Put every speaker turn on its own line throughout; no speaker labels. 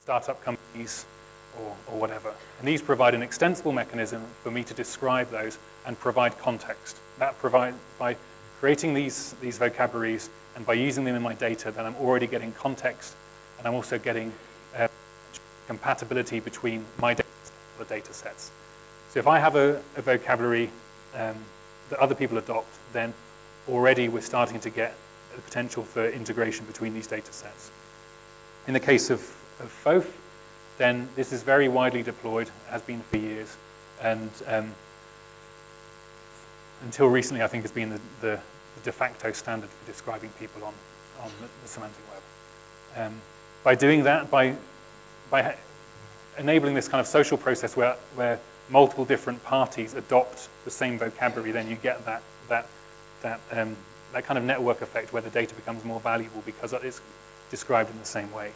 startup companies, or whatever. And these provide an extensible mechanism for me to describe those and provide context. By creating these vocabularies and by using them in my data, then I'm already getting context, and I'm also getting compatibility between my data and the data sets. So if I have a vocabulary that other people adopt, then already we're starting to get the potential for integration between these data sets. In the case of FOAF, then this is very widely deployed, has been for years, and until recently I think has been the de facto standard for describing people on the semantic web. By doing that, by enabling this kind of social process where multiple different parties adopt the same vocabulary, then you get that kind of network effect where the data becomes more valuable because it's described in the same way.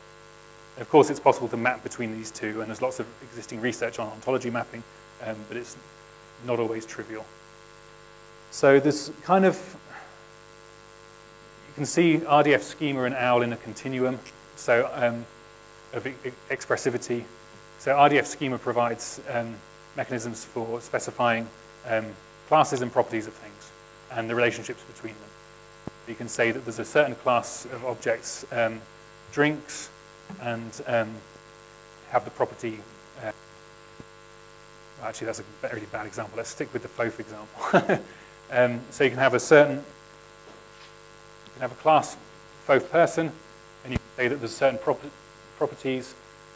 And of course, it's possible to map between these two, and there's lots of existing research on ontology mapping, but it's not always trivial. So there's kind of, you can see RDF schema and OWL in a continuum, so of expressivity. So RDF schema provides mechanisms for specifying classes and properties of things and the relationships between them. You can say that there's a certain class of objects, drinks, and have the property. Actually, that's a very bad example. Let's stick with the FOAF example. So you can have a class FOAF person, and you can say that there's certain properties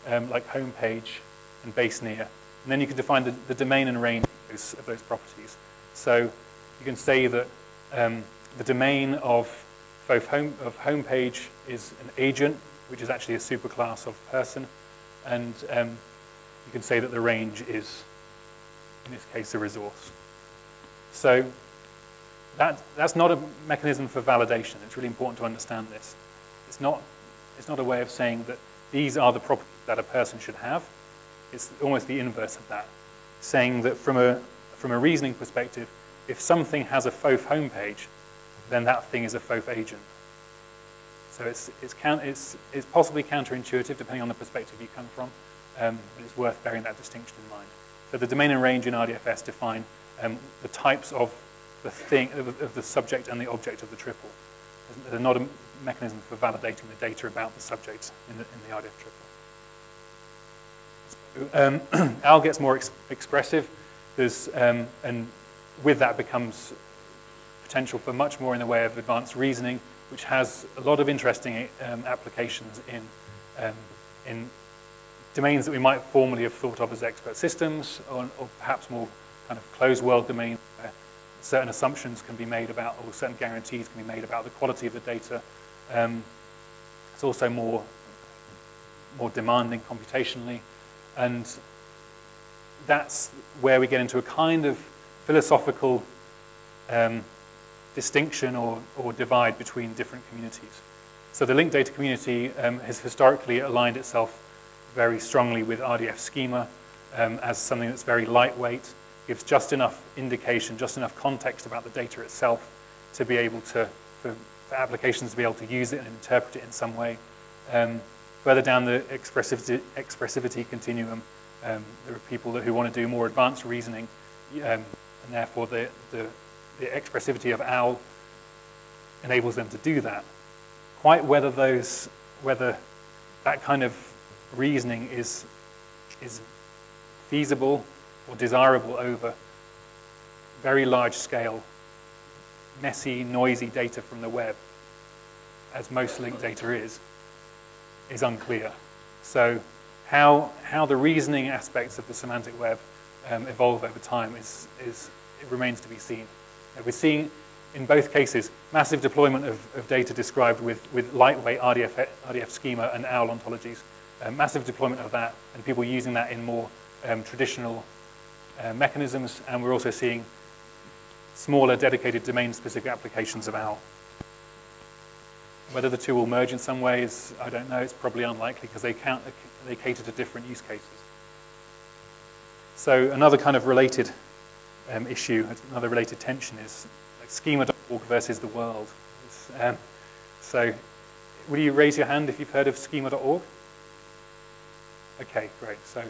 like home page and base near, and then you can define the domain and range of those properties. So you can say that the domain of FOAF home page is an agent, which is actually a superclass of person, and you can say that the range is, in this case, a resource. So that's not a mechanism for validation. It's really important to understand this. It's not a way of saying that these are the properties that a person should have. It's almost the inverse of that, saying that from a reasoning perspective, if something has a FOAF homepage, then that thing is a FOAF agent. So it's possibly counterintuitive depending on the perspective you come from, but it's worth bearing that distinction in mind. So the domain and range in RDFS define the types of the thing, of the subject and the object of the triple. They're not a mechanism for validating the data about the subject in the RDF triple. So, OWL gets more expressive. And with that becomes potential for much more in the way of advanced reasoning, which has a lot of interesting applications in domains that we might formerly have thought of as expert systems, or perhaps more kind of closed world domains where certain assumptions can be made about, or certain guarantees can be made about the quality of the data. It's also more demanding computationally, and that's where we get into a kind of philosophical distinction or divide between different communities. So the linked data community has historically aligned itself very strongly with RDF schema as something that's very lightweight, gives just enough indication, just enough context about the data itself to be able to, for applications to be able to use it and interpret it in some way. Further down the expressivity continuum, there are people who want to do more advanced reasoning, and therefore the expressivity of OWL enables them to do that. Quite whether that kind of reasoning is feasible or desirable over very large scale, messy, noisy data from the web, as most linked data is unclear. So how the reasoning aspects of the semantic web evolve over time it remains to be seen. We're seeing, in both cases, massive deployment of data described with lightweight RDF schema and OWL ontologies, massive deployment of that, and people using that in more traditional mechanisms, and we're also seeing smaller, dedicated domain-specific applications of OWL. Whether the two will merge in some ways, I don't know. It's probably unlikely because they cater to different use cases. So another kind of related issue, another related tension is like schema.org versus the world. So will you raise your hand if you've heard of schema.org? Okay, great. So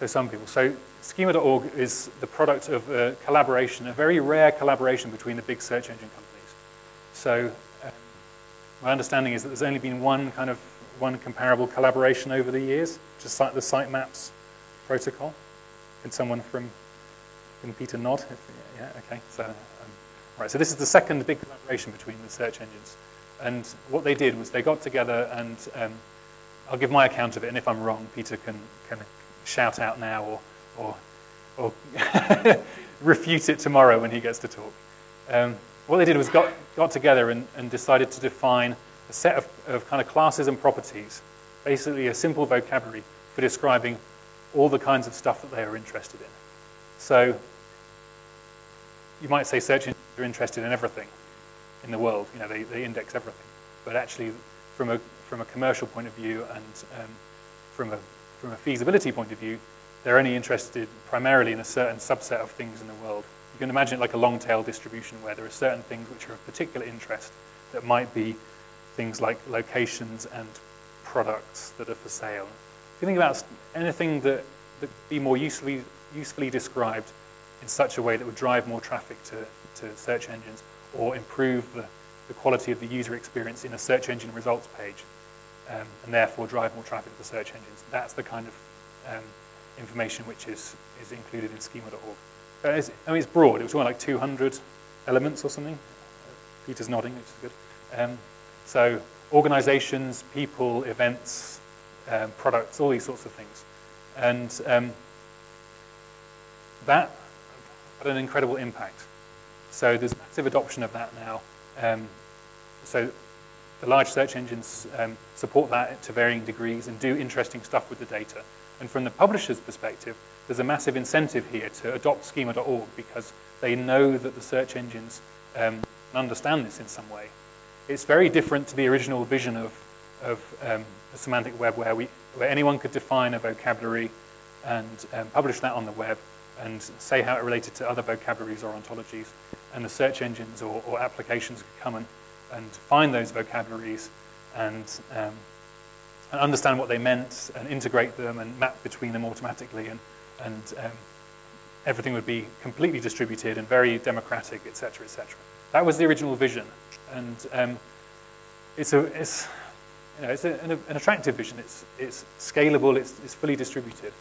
some people. So schema.org is the product of a collaboration, a very rare collaboration between the big search engine companies. So my understanding is that there's only been one comparable collaboration over the years, just like the Sitemaps protocol. Can someone from Peter nod? Yeah, okay. So, right. So this is the second big collaboration between the search engines. And what they did was they got together and I'll give my account of it, and if I'm wrong, Peter can shout out now or refute it tomorrow when he gets to talk. What they did was got together and decided to define a set of kind of classes and properties, basically a simple vocabulary for describing all the kinds of stuff that they are interested in. So you might say search engines are interested in everything in the world. You know, they index everything. But actually, from a commercial point of view and from a feasibility point of view, they're only interested primarily in a certain subset of things in the world. You can imagine it like a long-tail distribution where there are certain things which are of particular interest that might be things like locations and products that are for sale. If you think about anything that could be more usefully described in such a way that would drive more traffic to search engines or improve the quality of the user experience in a search engine results page, and therefore drive more traffic to search engines. That's the kind of information which is included in schema.org. I mean, it's broad. It was more like 200 elements or something. Peter's nodding, which is good. So organizations, people, events, products, all these sorts of things. And that had an incredible impact. So there's massive adoption of that now. So the large search engines support that to varying degrees and do interesting stuff with the data. And from the publisher's perspective, there's a massive incentive here to adopt schema.org because they know that the search engines understand this in some way. It's very different to the original vision of the semantic web where anyone could define a vocabulary and publish that on the web and say how it related to other vocabularies or ontologies. And the search engines or applications could come and find those vocabularies and understand what they meant and integrate them and map between them automatically, and everything would be completely distributed and very democratic, etc., etc. That was the original vision, and it's an attractive vision. It's scalable. It's fully distributed.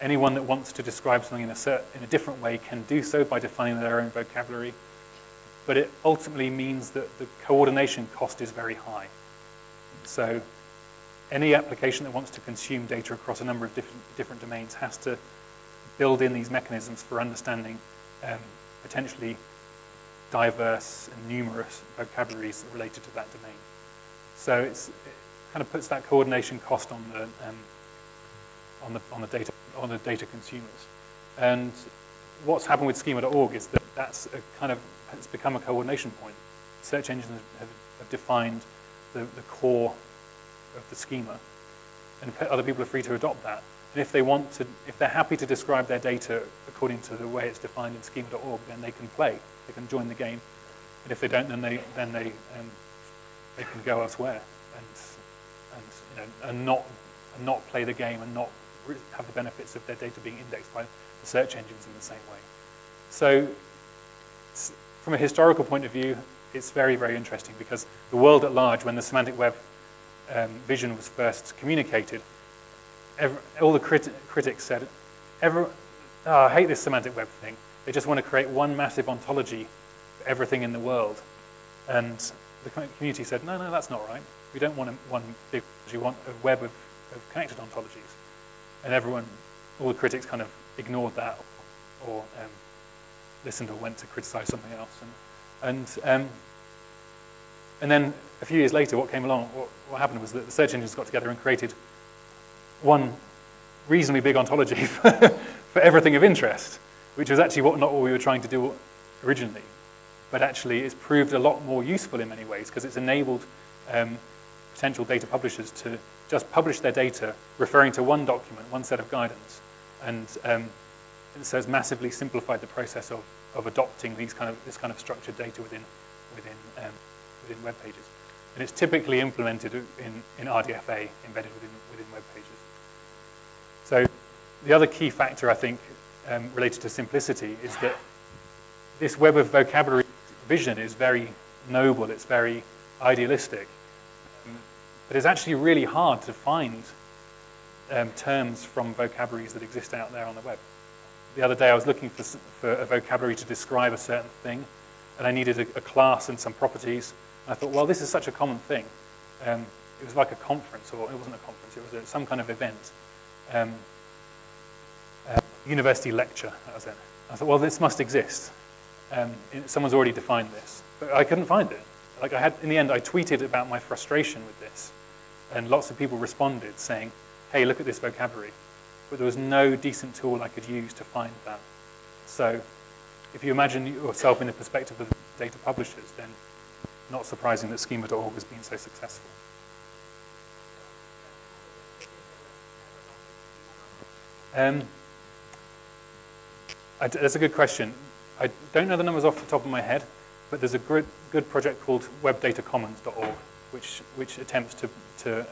Anyone that wants to describe something in a different way can do so by defining their own vocabulary. But it ultimately means that the coordination cost is very high. So any application that wants to consume data across a number of different domains has to build in these mechanisms for understanding potentially diverse and numerous vocabularies related to that domain. So it kind of puts that coordination cost on the data consumers. And what's happened with schema.org is that it's become a coordination point. Search engines have defined the core of the schema, and other people are free to adopt that. And if they're happy to describe their data according to the way it's defined in schema.org, then they can play. They can join the game. And if they don't, then they can go elsewhere and not play the game and not have the benefits of their data being indexed by the search engines in the same way. So from a historical point of view, it's very, very interesting because the world at large, when the semantic web vision was first communicated, all the critics said, I hate this semantic web thing. They just want to create one massive ontology for everything in the world. And the community said, no, that's not right. We don't want one big, we want a web of connected ontologies. And all the critics kind of ignored that or listened or went to criticize something else. And then a few years later, what came along, what happened was that the search engines got together and created one reasonably big ontology for everything of interest, which was actually not what we were trying to do originally. But actually, it's proved a lot more useful in many ways because it's enabled potential data publishers to just publish their data referring to one document, one set of guidance. And so it's massively simplified the process of adopting this kind of structured data within web pages. And it's typically implemented in RDFA, embedded within web pages. the other key factor, I think, related to simplicity is that this web of vocabulary vision is very noble, it's very idealistic, but it's actually really hard to find terms from vocabularies that exist out there on the web. The other day I was looking for a vocabulary to describe a certain thing, and I needed a class and some properties. And I thought, well, this is such a common thing. It was like a conference, or it wasn't a conference, it was some kind of event. University lecture, that was it. I thought, well, this must exist. Someone's already defined this. But I couldn't find it. Like in the end, I tweeted about my frustration with this, and lots of people responded saying, hey, look at this vocabulary. But there was no decent tool I could use to find that. So if you imagine yourself in the perspective of the data publishers, then not surprising that schema.org has been so successful. That's a good question. I don't know the numbers off the top of my head, but there's a good project called webdatacommons.org, which attempts to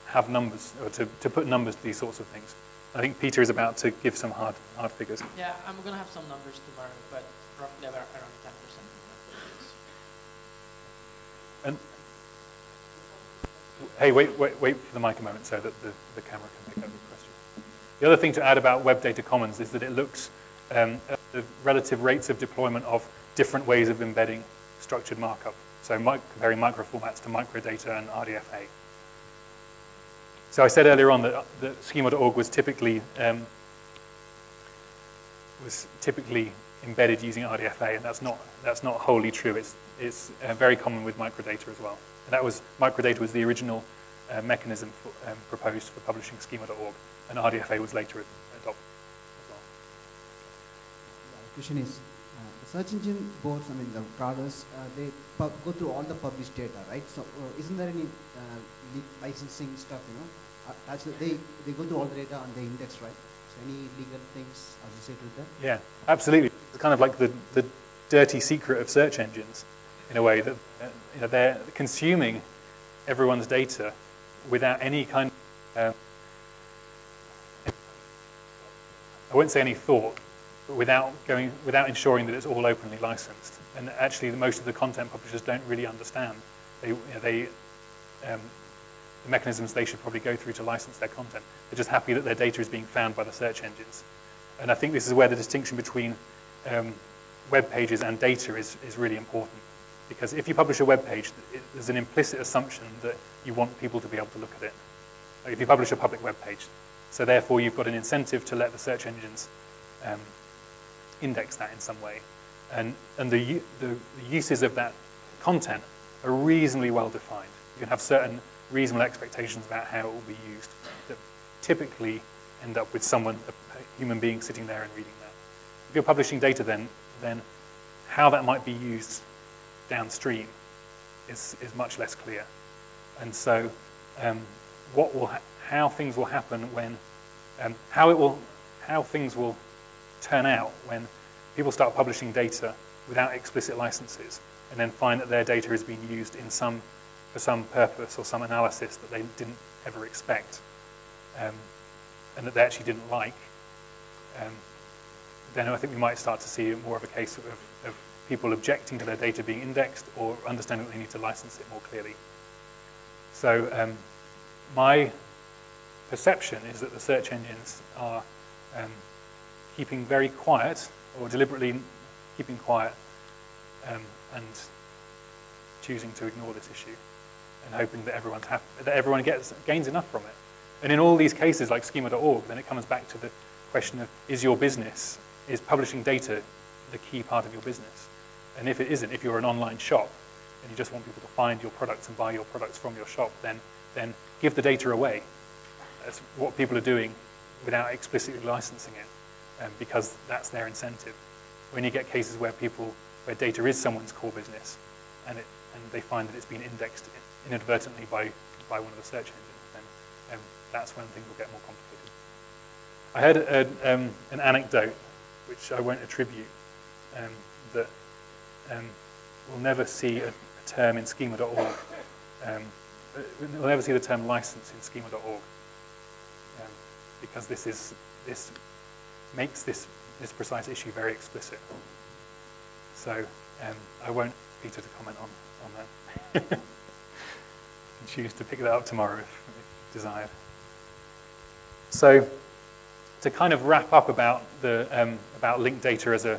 have numbers, or to put numbers to these sorts of things. I think Peter is about to give some hard figures.
Yeah, I'm going to have some numbers tomorrow, but roughly around 10%.
And hey, wait for the mic a moment so that the camera can pick up the question. The other thing to add about Web Data Commons is that it looks at the relative rates of deployment of different ways of embedding structured markup. So comparing microformats to microdata and RDFA. So I said earlier on that schema.org was typically embedded using RDFA, and that's not wholly true. It's very common with microdata as well. And microdata was the original mechanism proposed for publishing schema.org, and RDFA was later adopted as well.
The question is, the search engine boards, I mean the crawlers, they go through all the published data, right? So isn't there any licensing stuff, they go through all the data and they index, right? So any legal things associated with that?
Yeah, absolutely. It's kind of like the dirty secret of search engines, in a way, that they're consuming everyone's data without any kind of, I woun't say any thought, but without ensuring that it's all openly licensed. And actually, most of the content publishers don't really understand the mechanisms they should probably go through to license their content. They're just happy that their data is being found by the search engines. And I think this is where the distinction between web pages and data is really important. Because if you publish a web page, there's an implicit assumption that you want people to be able to look at it. Like if you publish a public web page. So therefore, you've got an incentive to let the search engines index that in some way. And the uses of that content are reasonably well defined. You can have certain reasonable expectations about how it will be used that typically end up with a human being sitting there and reading that. If you're publishing data, then how that might be used downstream is much less clear. And so how things will happen when, how things will turn out when people start publishing data without explicit licenses and then find that their data is being used for some purpose or some analysis that they didn't ever expect and that they actually didn't like, then I think we might start to see more of a case of people objecting to their data being indexed or understanding that they need to license it more clearly. So my perception is that the search engines are keeping very quiet or deliberately keeping quiet and choosing to ignore this issue and hoping that everyone gains enough from it. And in all these cases like schema.org, then it comes back to the question of, is publishing data the key part of your business? And if it isn't, if you're an online shop and you just want people to find your products and buy your products from your shop, then give the data away. That's what people are doing without explicitly licensing it, because that's their incentive. When you get cases where data is someone's core business and they find that it's been indexed inadvertently by one of the search engines, then that's when things will get more complicated. I heard an anecdote, which I won't attribute, that we'll never see a term in schema.org. We'll never see the term license in schema.org. because this makes this precise issue very explicit. So I won't Peter to comment on that. You can choose to pick that up tomorrow if desired. So to kind of wrap up about linked data as a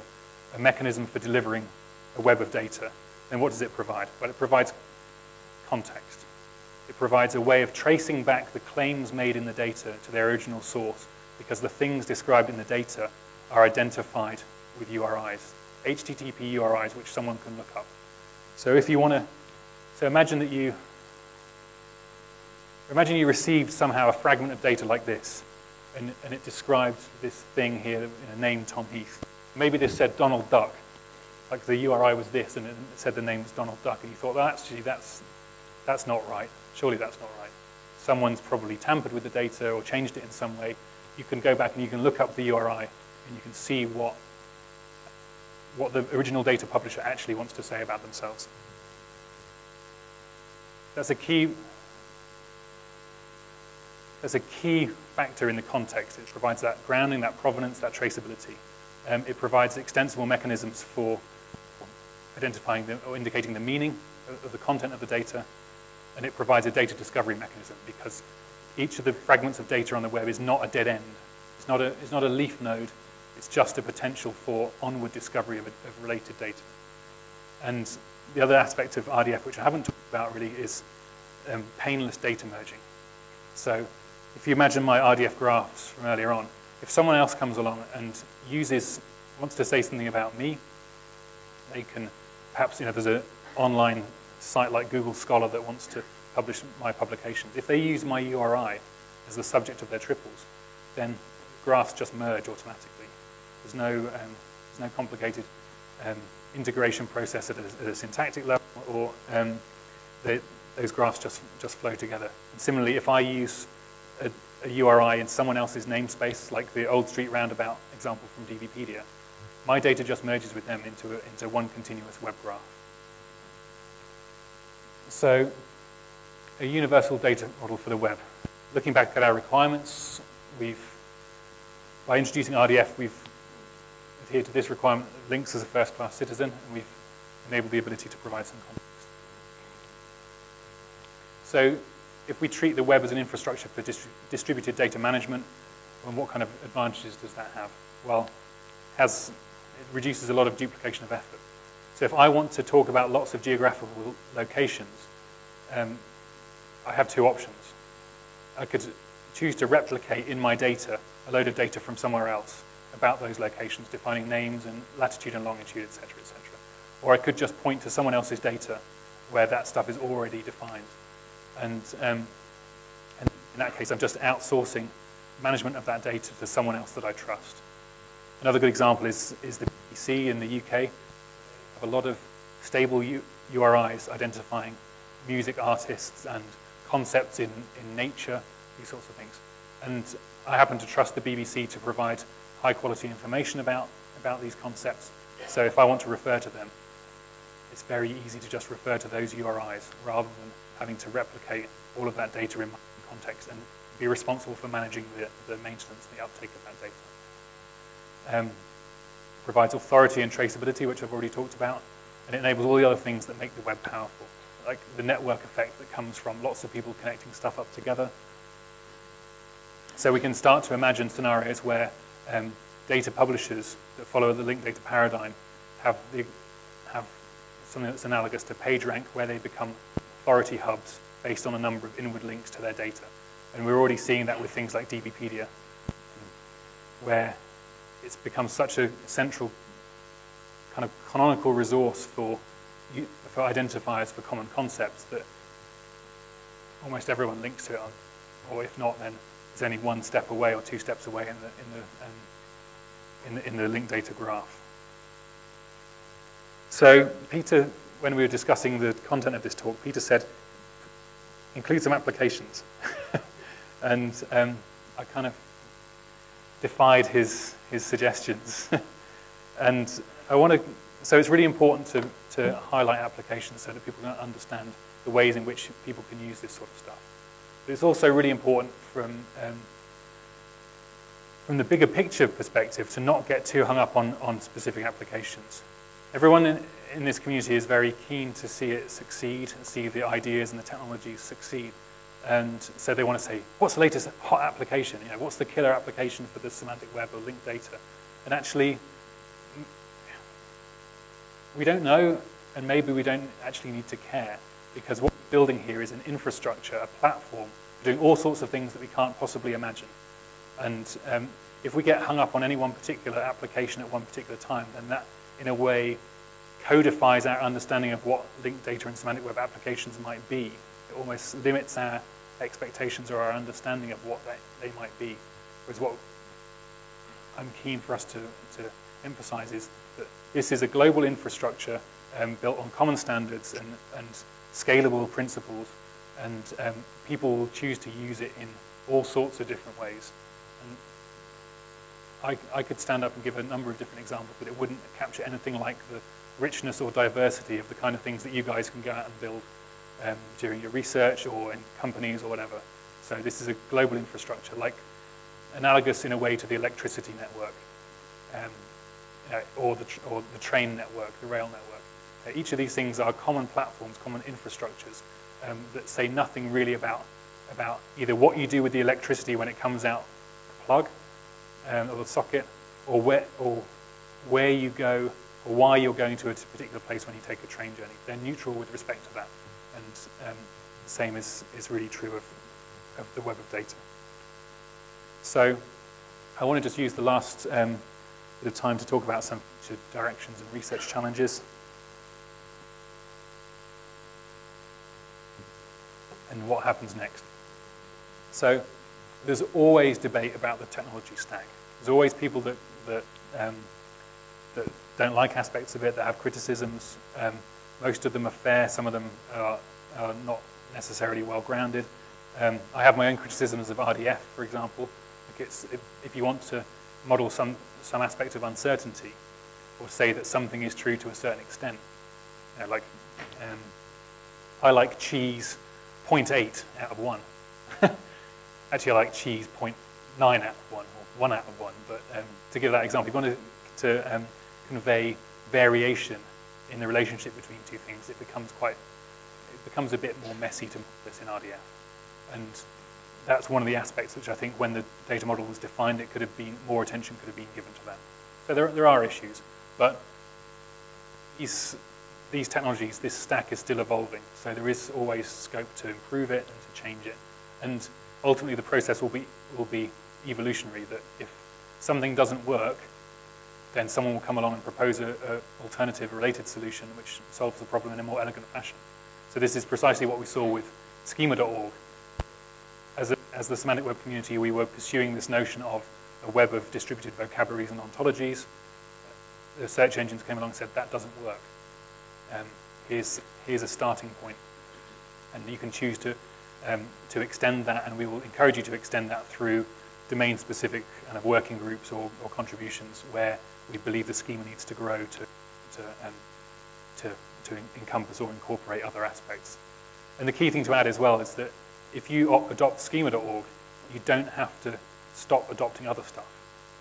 mechanism for delivering a web of data, then what does it provide? Well, it provides context. It provides a way of tracing back the claims made in the data to their original source, because the things described in the data are identified with URIs, HTTP URIs, which someone can look up. So if you want to, so imagine you received somehow a fragment of data like this, and it described this thing here, named Tom Heath. Maybe this said Donald Duck, like the URI was this, and it said the name was Donald Duck, and you thought, well, actually, that's not right. Surely that's not right. Someone's probably tampered with the data or changed it in some way. You can go back and you can look up the URI, and you can see what the original data publisher actually wants to say about themselves. That's a key factor in the context. It provides that grounding, that provenance, that traceability. It provides extensible mechanisms for identifying or indicating the meaning of the content of the data, and it provides a data discovery mechanism, because each of the fragments of data on the web is not a dead end. It's not a leaf node. It's just a potential for onward discovery of related data. And the other aspect of RDF, which I haven't talked about really, is painless data merging. So if you imagine my RDF graphs from earlier on, if someone else comes along and wants to say something about me, they can perhaps, there's an online site like Google Scholar that wants to publish my publications. If they use my URI as the subject of their triples, then graphs just merge automatically. There's no complicated integration process at a syntactic level, or those graphs just flow together. And similarly, if I use a URI in someone else's namespace, like the Old Street Roundabout example from DBpedia, my data just merges with them into one continuous web graph. So, a universal data model for the web. Looking back at our requirements, by introducing RDF, we've adhered to this requirement of links as a first-class citizen, and we've enabled the ability to provide some context. So, if we treat the web as an infrastructure for distributed data management, then what kind of advantages does that have? Well, it reduces a lot of duplication of effort. So if I want to talk about lots of geographical locations, I have two options. I could choose to replicate in my data a load of data from somewhere else about those locations, defining names and latitude and longitude, et cetera, et cetera. Or I could just point to someone else's data where that stuff is already defined. And in that case, I'm just outsourcing management of that data to someone else that I trust. Another good example is the BBC in the UK. They have a lot of stable URIs identifying music artists and concepts in nature, these sorts of things. And I happen to trust the BBC to provide high-quality information about these concepts. So if I want to refer to them, it's very easy to just refer to those URIs rather than having to replicate all of that data in my context and be responsible for managing the maintenance and the uptake of that data. Provides authority and traceability, which I've already talked about, and it enables all the other things that make the web powerful, like the network effect that comes from lots of people connecting stuff up together. So we can start to imagine scenarios where data publishers that follow the linked data paradigm have something that's analogous to PageRank, where they become authority hubs based on a number of inward links to their data. And we're already seeing that with things like DBpedia, where it's become such a central kind of canonical resource for identifiers for common concepts that almost everyone links to it, or if not, then it's only one step away or two steps away in the linked data graph. So Peter, when we were discussing the content of this talk, Peter said, include some applications. And I kind of defied his suggestions. And so it's really important to highlight applications so that people can understand the ways in which people can use this sort of stuff. But it's also really important from the bigger picture perspective, to not get too hung up on specific applications. Everyone in this community is very keen to see it succeed, and see the ideas and the technologies succeed. And so they want to say, what's the latest hot application? You know, what's the killer application for the semantic web or linked data? And actually, we don't know, and maybe we don't actually need to care, because what we're building here is an infrastructure, a platform, doing all sorts of things that we can't possibly imagine. And if we get hung up on any one particular application at one particular time, then that, in a way, codifies our understanding of what linked data and semantic web applications might be. It almost limits our expectations or our understanding of what they might be. Whereas what I'm keen for us to emphasize is that this is a global infrastructure built on common standards and scalable principles, and people will choose to use it in all sorts of different ways. And I could stand up and give a number of different examples, but it wouldn't capture anything like the richness or diversity of the kind of things that you guys can go out and build during your research or in companies or whatever. So this is a global infrastructure, like analogous in a way to the electricity network, or the train network, the rail network. Each of these things are common platforms, common infrastructures that say nothing really about either what you do with the electricity when it comes out the plug or the socket, or where you go, or why you're going to a particular place when you take a train journey. They're neutral with respect to that. And the same is really true of the web of data. So I want to just use the last bit of time to talk about some directions and research challenges. And what happens next. So there's always debate about the technology stack. There's always people that don't like aspects of it, that have criticisms. Most of them are fair, some of them are not necessarily well-grounded. I have my own criticisms of RDF, for example. Like if you want to model some aspect of uncertainty, or say that something is true to a certain extent, you know, like I like cheese 0.8 out of 1. Actually, I like cheese 0.9 out of 1, or 1 out of 1. But to give that example, if you wanted to convey variation in the relationship between two things, it becomes a bit more messy to model this in RDF. And that's one of the aspects which I think when the data model was defined, it could have been, more attention could have been given to that. So there are issues, but these technologies, this stack is still evolving. So there is always scope to improve it and to change it. And ultimately the process will be evolutionary, that if something doesn't work, then someone will come along and propose an alternative related solution which solves the problem in a more elegant fashion. So this is precisely what we saw with schema.org. As the semantic web community, we were pursuing this notion of a web of distributed vocabularies and ontologies. The search engines came along and said, that doesn't work. Here's a starting point. And you can choose to extend that, and we will encourage you to extend that through domain-specific kind of working groups or contributions where we believe the schema needs to grow to encompass or incorporate other aspects. And the key thing to add as well is that if you adopt schema.org, you don't have to stop adopting other stuff.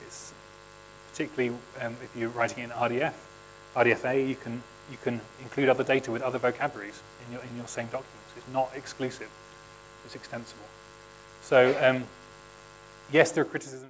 It's particularly if you're writing in RDF, RDFA, you can include other data with other vocabularies in your same documents. It's not exclusive. It's extensible. So yes, there are criticisms.